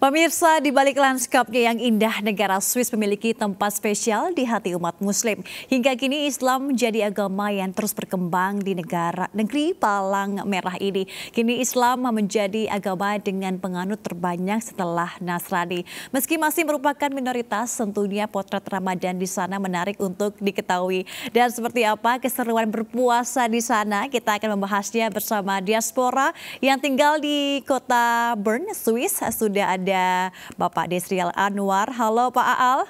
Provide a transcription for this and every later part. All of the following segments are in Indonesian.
Pemirsa, di balik lanskapnya yang indah, negara Swiss memiliki tempat spesial di hati umat Muslim. Hingga kini Islam menjadi agama yang terus berkembang di negeri palang merah ini. Kini Islam menjadi agama dengan penganut terbanyak setelah Nasrani. Meski masih merupakan minoritas, tentunya potret Ramadan di sana menarik untuk diketahui. Dan seperti apa keseruan berpuasa di sana, kita akan membahasnya bersama diaspora yang tinggal di kota Bern, Swiss. Sudah ada Bapak Desrial Anwar. Halo Pak Aal.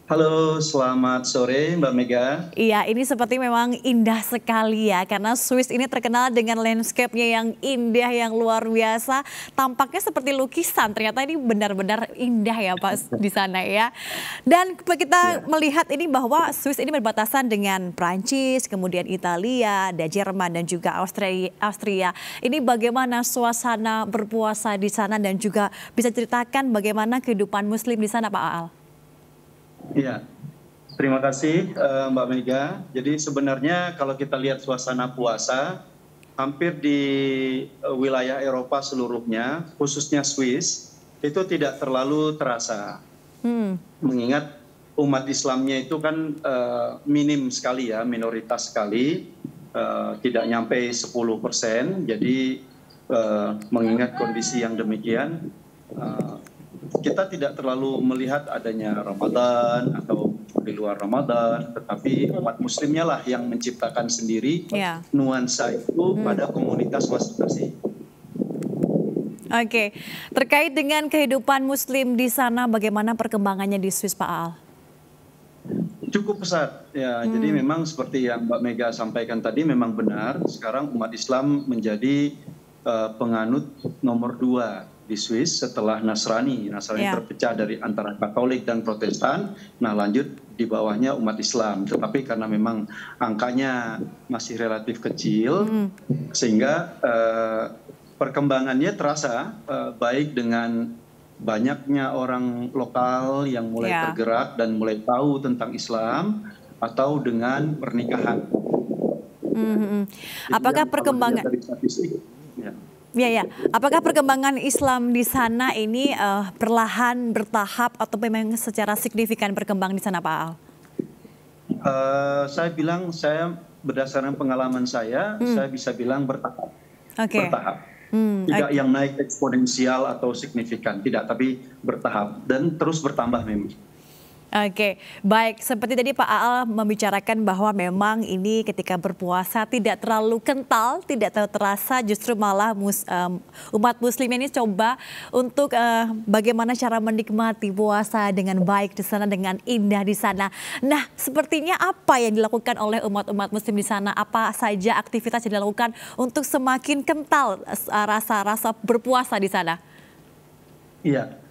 Halo, selamat sore Mbak Mega. Iya, ini seperti memang indah sekali ya, karena Swiss ini terkenal dengan landscape-nya yang indah, yang luar biasa. Tampaknya seperti lukisan, ternyata ini benar-benar indah ya Pak di sana ya. Dan kita melihat ini bahwa Swiss ini berbatasan dengan Prancis, kemudian Italia, ada Jerman dan juga Austria. Ini bagaimana suasana berpuasa di sana dan juga bisa ceritakan bagaimana kehidupan Muslim di sana Pak Aal? Iya, terima kasih Mbak Mega. Jadi sebenarnya kalau kita lihat suasana puasa, hampir di wilayah Eropa seluruhnya, khususnya Swiss, itu tidak terlalu terasa. Mengingat umat Islamnya itu kan minim sekali ya, minoritas sekali, tidak nyampe 10%. Jadi mengingat kondisi yang demikian, kita tidak terlalu melihat adanya Ramadan atau di luar Ramadan, tetapi umat Muslimnya lah yang menciptakan sendiri nuansa itu pada komunitas masing-masing. Oke, terkait dengan kehidupan Muslim di sana, bagaimana perkembangannya di Swiss, Pak Aal? Cukup pesat, ya. Jadi memang seperti yang Mbak Mega sampaikan tadi, memang benar. Sekarang umat Islam menjadi penganut nomor 2 di Swiss setelah Nasrani. Nasrani terpecah dari antara Katolik dan Protestan. Nah, lanjut di bawahnya umat Islam. Tetapi karena memang angkanya masih relatif kecil, sehingga perkembangannya terasa baik dengan banyaknya orang lokal yang mulai tergerak dan mulai tahu tentang Islam, atau dengan pernikahan. Apakah perkembangan? Ya. Apakah perkembangan Islam di sana ini perlahan, bertahap, atau memang secara signifikan berkembang di sana, Pak Aal? Saya berdasarkan pengalaman saya bisa bilang bertahap. Bertahap. Tidak yang naik eksponensial atau signifikan, tidak, tapi bertahap dan terus bertambah memang. Oke, baik. Seperti tadi Pak Aal membicarakan bahwa memang ini ketika berpuasa tidak terlalu kental, tidak terlalu terasa, justru malah umat Muslim ini coba untuk bagaimana cara menikmati puasa dengan baik di sana, dengan indah di sana. Nah, sepertinya apa yang dilakukan oleh umat-umat Muslim di sana? Apa saja aktivitas yang dilakukan untuk semakin kental rasa-rasa berpuasa di sana? Iya.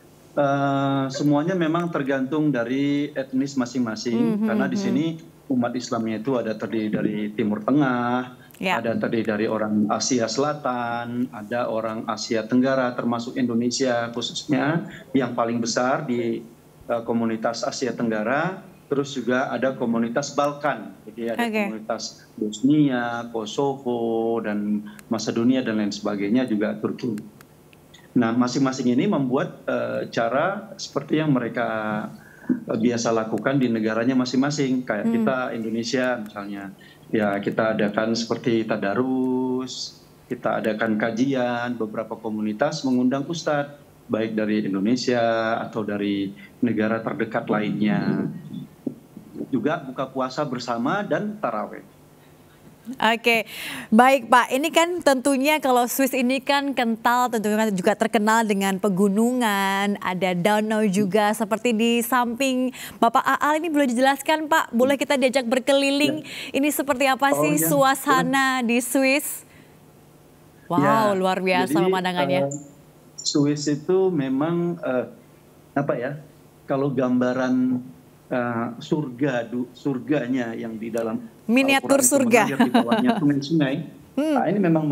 Semuanya memang tergantung dari etnis masing-masing, karena di sini umat Islamnya itu ada terdiri dari Timur Tengah, ada terdiri dari orang Asia Selatan, ada orang Asia Tenggara, termasuk Indonesia khususnya yang paling besar di komunitas Asia Tenggara. Terus juga ada komunitas Balkan, jadi ada komunitas Bosnia, Kosovo, dan Macedonia dan lain sebagainya, juga Turki. Nah, masing-masing ini membuat cara seperti yang mereka biasa lakukan di negaranya masing-masing. Kayak kita Indonesia misalnya, ya kita adakan seperti tadarus, kita adakan kajian, beberapa komunitas mengundang ustadz, baik dari Indonesia atau dari negara terdekat lainnya. Juga buka puasa bersama dan taraweh. Oke, baik Pak. Ini kan tentunya kalau Swiss ini kan kental, tentunya juga terkenal dengan pegunungan, ada danau juga. Seperti di samping Bapak Aal ini boleh dijelaskan Pak, boleh kita diajak berkeliling. Ini seperti apa sih suasana di Swiss? Wow, luar biasa pemandangannya. Swiss itu memang kalau gambaran surganya yang di dalam miniatur surga. Di bawahnya sungai-sungai. Nah, ini memang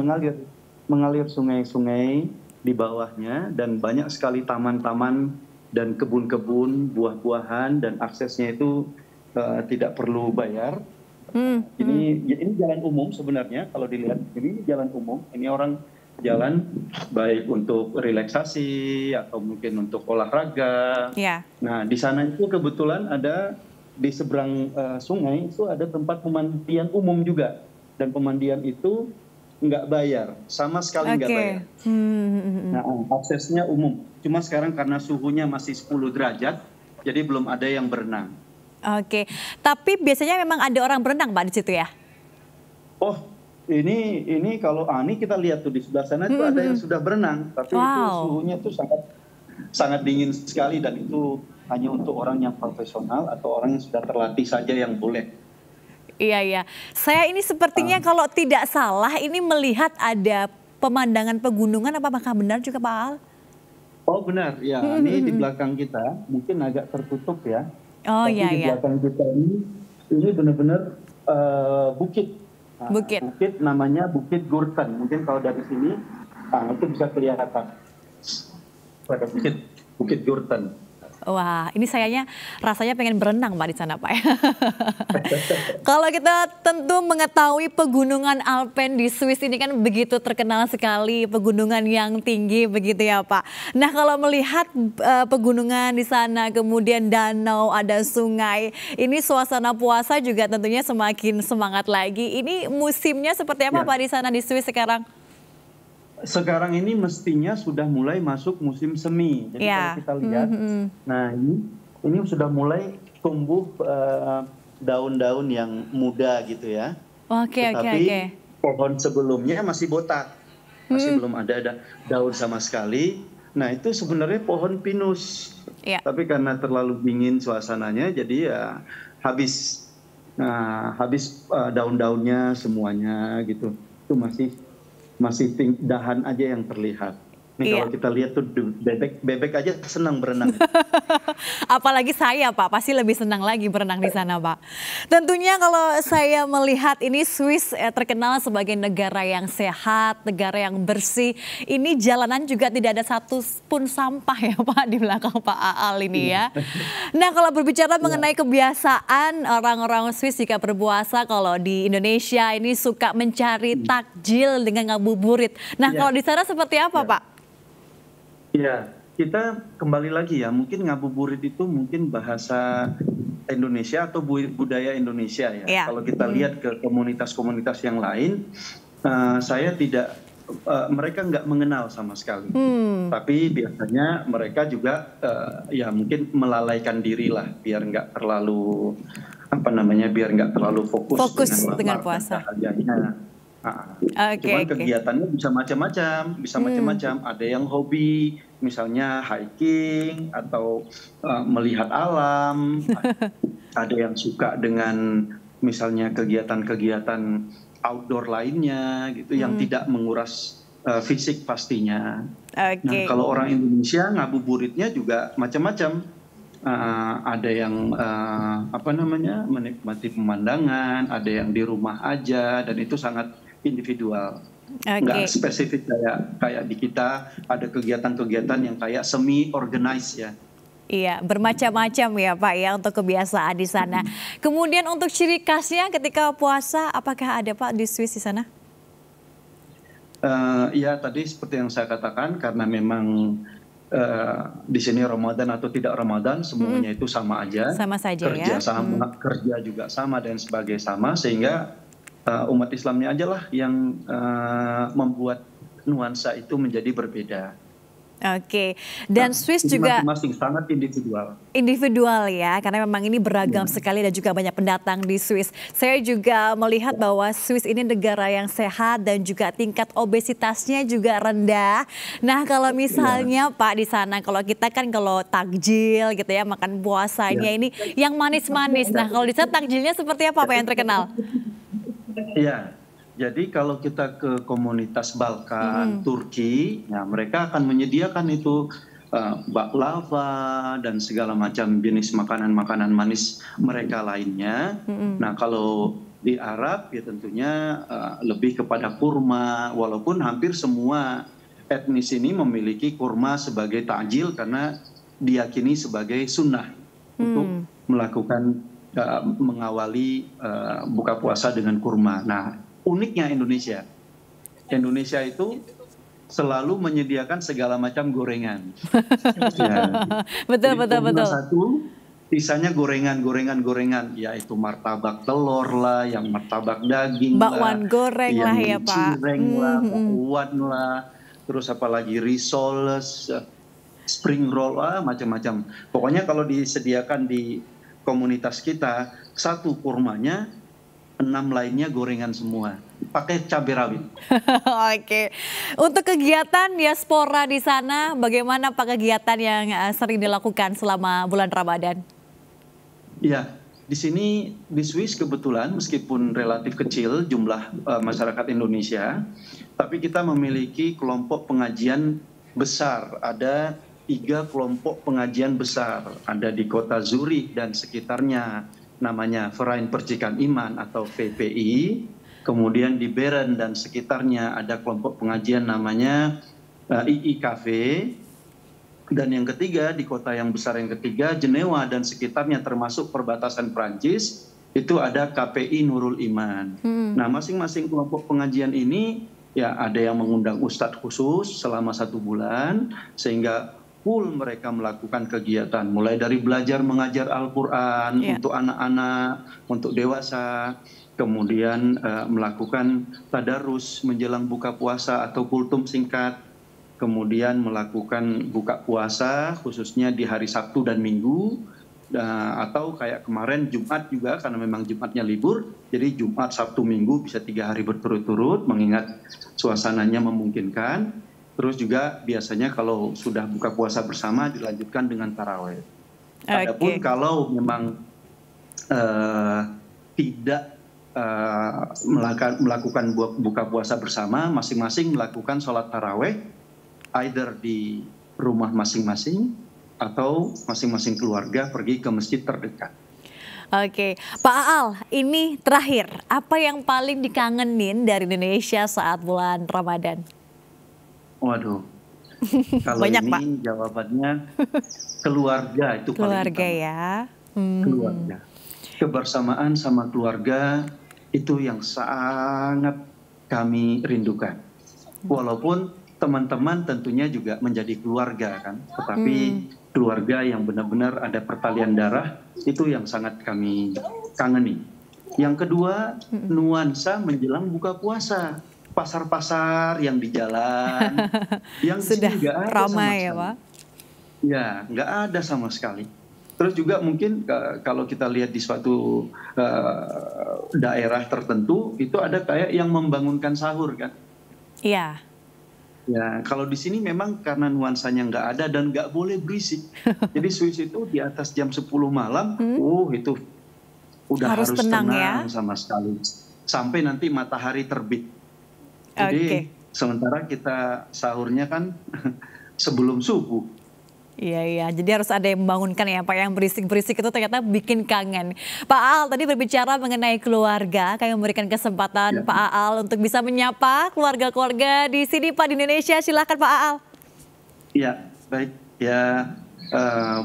mengalir sungai-sungai di bawahnya, dan banyak sekali taman-taman dan kebun-kebun, buah-buahan, dan aksesnya itu tidak perlu bayar. Ini jalan umum sebenarnya, kalau dilihat ini jalan umum. Ini orang jalan baik untuk relaksasi atau mungkin untuk olahraga. Nah, di sana itu kebetulan ada di seberang sungai itu ada tempat pemandian umum juga, dan pemandian itu nggak bayar, sama sekali nggak bayar. Nah, aksesnya umum. Cuma sekarang karena suhunya masih 10 derajat, jadi belum ada yang berenang. Oke, tapi biasanya memang ada orang berenang Pak di situ ya? Oh, ini kalau ini kita lihat tuh di sebelah sana itu ada yang sudah berenang, tapi itu suhunya tuh sangat dingin sekali, dan itu hanya untuk orang yang profesional atau orang yang sudah terlatih saja yang boleh. Iya. Saya ini sepertinya kalau tidak salah ini melihat ada pemandangan pegunungan, apakah benar juga Pak Al? Oh benar, ya. Ini di belakang kita mungkin agak tertutup ya. Oh iya. Di belakang kita ini benar-benar bukit. Bukit namanya Bukit Gurten. Mungkin kalau dari sini itu bisa kelihatan. Pada Bukit Gurten. Wah, ini rasanya pengen berenang Pak di sana Pak ya. Kalau kita tentu mengetahui pegunungan Alpen di Swiss ini kan begitu terkenal sekali, pegunungan yang tinggi begitu ya Pak. Nah, kalau melihat pegunungan di sana, kemudian danau, ada sungai, ini suasana puasa juga tentunya semakin semangat lagi. Ini musimnya seperti apa Pak di sana di Swiss sekarang? Sekarang ini mestinya sudah mulai masuk musim semi. Jadi kalau kita lihat, nah ini sudah mulai tumbuh daun-daun yang muda gitu ya. Tapi pohon sebelumnya masih botak, masih belum ada daun sama sekali. Nah itu sebenarnya pohon pinus. Tapi karena terlalu dingin suasananya, jadi ya habis daun-daunnya semuanya gitu. Itu masih dahan aja yang terlihat. Ini kalau kita lihat tuh bebek aja senang berenang. Apalagi saya Pak, pasti lebih senang lagi berenang di sana Pak. Tentunya kalau saya melihat ini Swiss terkenal sebagai negara yang sehat, negara yang bersih. Ini jalanan juga tidak ada satu pun sampah ya Pak di belakang Pak Aal ini ya. Nah kalau berbicara mengenai kebiasaan orang-orang Swiss jika berpuasa, kalau di Indonesia ini suka mencari takjil dengan ngabuburit. Nah kalau di sana seperti apa Pak? Ya, kita kembali lagi ya, mungkin ngabuburit itu mungkin bahasa Indonesia atau budaya Indonesia ya. Kalau kita lihat ke komunitas-komunitas yang lain, mereka nggak mengenal sama sekali. Tapi biasanya mereka juga ya mungkin melalaikan diri lah, biar nggak terlalu biar nggak terlalu fokus dengan puasa. Cuman kegiatannya bisa macam-macam, ada yang hobi, misalnya hiking atau melihat alam, ada yang suka dengan misalnya kegiatan-kegiatan outdoor lainnya gitu, yang tidak menguras fisik pastinya. Nah kalau orang Indonesia ngabuburitnya juga macam-macam. Ada yang menikmati pemandangan, ada yang di rumah aja, dan itu sangat individual, nggak spesifik kayak di kita ada kegiatan-kegiatan yang kayak semi organized ya. Iya, bermacam-macam ya Pak ya untuk kebiasaan di sana. Kemudian untuk ciri khasnya ketika puasa, apakah ada Pak di Swiss di sana? Ya tadi seperti yang saya katakan, karena memang di sini Ramadan atau tidak Ramadan semuanya itu sama aja. Sama saja kerja sama, kerja juga sama dan sebagainya sama, sehingga umat Islamnya aja lah yang membuat nuansa itu menjadi berbeda. Dan Swiss juga masing-masing sangat individual. Individual ya, karena memang ini beragam sekali dan juga banyak pendatang di Swiss. Saya juga melihat bahwa Swiss ini negara yang sehat dan juga tingkat obesitasnya juga rendah. Nah kalau misalnya Pak di sana, kalau kita kan kalau takjil gitu ya, makan puasanya ini yang manis-manis. Nah kalau di sana takjilnya seperti apa Pak yang terkenal? Iya, jadi kalau kita ke komunitas Balkan, Turki, ya mereka akan menyediakan itu baklava dan segala macam jenis makanan-makanan manis mereka lainnya. Nah kalau di Arab ya tentunya lebih kepada kurma, walaupun hampir semua etnis ini memiliki kurma sebagai takjil karena diyakini sebagai sunnah untuk melakukan mengawali buka puasa dengan kurma. Nah uniknya Indonesia itu selalu menyediakan segala macam gorengan. Ya. Betul, Jadi betul, betul. satu, sisanya gorengan, yaitu martabak telur lah, yang martabak daging lah, Bakwan goreng yang lah ya Pak. cireng lah, bakwan lah, terus apalagi risoles, spring roll, macam-macam. Pokoknya kalau disediakan di komunitas kita, satu kurmanya, 6 lainnya gorengan semua, pakai cabai rawit. Oke, untuk kegiatan diaspora di sana, bagaimana Pak kegiatan yang sering dilakukan selama bulan Ramadan? Ya, di sini di Swiss kebetulan meskipun relatif kecil jumlah masyarakat Indonesia, tapi kita memiliki kelompok pengajian besar. Ada 3 kelompok pengajian besar, ada di kota Zurich dan sekitarnya, namanya Verein Percikan Iman atau VPI. Kemudian di Bern dan sekitarnya ada kelompok pengajian namanya IIKV. Dan yang ketiga, di kota yang besar yang ketiga, Jenewa dan sekitarnya termasuk perbatasan Prancis, itu ada KPI Nurul Iman. Nah, masing-masing kelompok pengajian ini ya ada yang mengundang ustadz khusus selama 1 bulan, sehingga full mereka melakukan kegiatan, mulai dari belajar mengajar Al-Quran untuk anak-anak, untuk dewasa, kemudian melakukan tadarus menjelang buka puasa atau kultum singkat, kemudian melakukan buka puasa khususnya di hari Sabtu dan Minggu, atau kayak kemarin Jumat juga, karena memang Jumatnya libur, jadi Jumat, Sabtu, Minggu bisa 3 hari berturut-turut mengingat suasananya memungkinkan. Terus juga biasanya kalau sudah buka puasa bersama dilanjutkan dengan taraweh. Adapun kalau memang tidak melakukan buka puasa bersama, masing-masing melakukan sholat taraweh either di rumah masing-masing atau masing-masing keluarga pergi ke masjid terdekat. Oke, Pak Aal, ini terakhir, apa yang paling dikangenin dari Indonesia saat bulan Ramadan? Waduh, kalau banyak, ini Pak. Jawabannya keluarga itu keluarga paling utama. Ya. Keluarga, kebersamaan sama keluarga itu yang sangat kami rindukan. Walaupun teman-teman tentunya juga menjadi keluarga kan, tetapi keluarga yang benar-benar ada pertalian darah itu yang sangat kami kangeni. Yang kedua, nuansa menjelang buka puasa. Pasar-pasar yang di jalan, yang sudah nggak ada ramai sama ya Pak? Ya, nggak ada sama sekali. Terus juga mungkin kalau kita lihat di suatu daerah tertentu, itu ada kayak yang membangunkan sahur kan? Iya. Ya, kalau di sini memang karena nuansanya nggak ada dan nggak boleh berisik. Jadi Swiss itu di atas jam 10 malam, itu udah harus tenang ya? Sama sekali. Sampai nanti matahari terbit. Jadi sementara kita sahurnya kan sebelum subuh. Iya, jadi harus ada yang membangunkan ya Pak, yang berisik-berisik itu ternyata bikin kangen. Pak Aal tadi berbicara mengenai keluarga, kami memberikan kesempatan Pak Aal untuk bisa menyapa keluarga-keluarga di sini Pak, di Indonesia. Silakan Pak Aal. Iya, baik ya,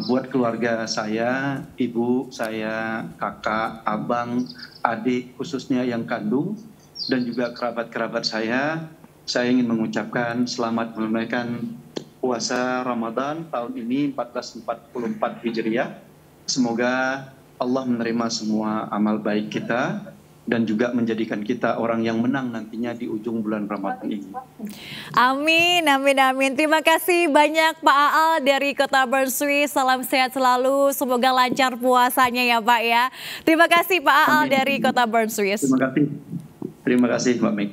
buat keluarga saya, ibu saya, kakak, abang, adik khususnya yang kandung, dan juga kerabat-kerabat saya ingin mengucapkan selamat menunaikan puasa Ramadan tahun ini 1444 Hijriah. Semoga Allah menerima semua amal baik kita dan juga menjadikan kita orang yang menang nantinya di ujung bulan Ramadan ini. Amin, amin, amin. Terima kasih banyak Pak Aal dari Kota Bern, Swiss. Salam sehat selalu, semoga lancar puasanya ya Pak ya. Terima kasih Pak Aal dari Kota Bern, Swiss. Terima kasih Mbak Meg.